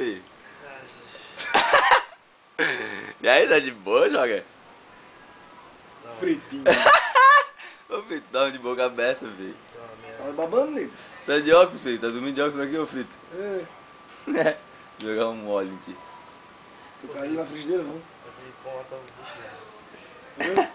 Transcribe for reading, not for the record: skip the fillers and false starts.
filho? E aí, tá de boa, joga? Fritinho. Ô, filho, tava de boca aberta, filho. Tava babando, nego. Tá de óculos, filho? Tá dormindo de óculos aqui, ô Frito? É. É. Jogar um óleo em ti. Tu caiu na frigideira, não? Eu vi conta o bicho, né? Viu?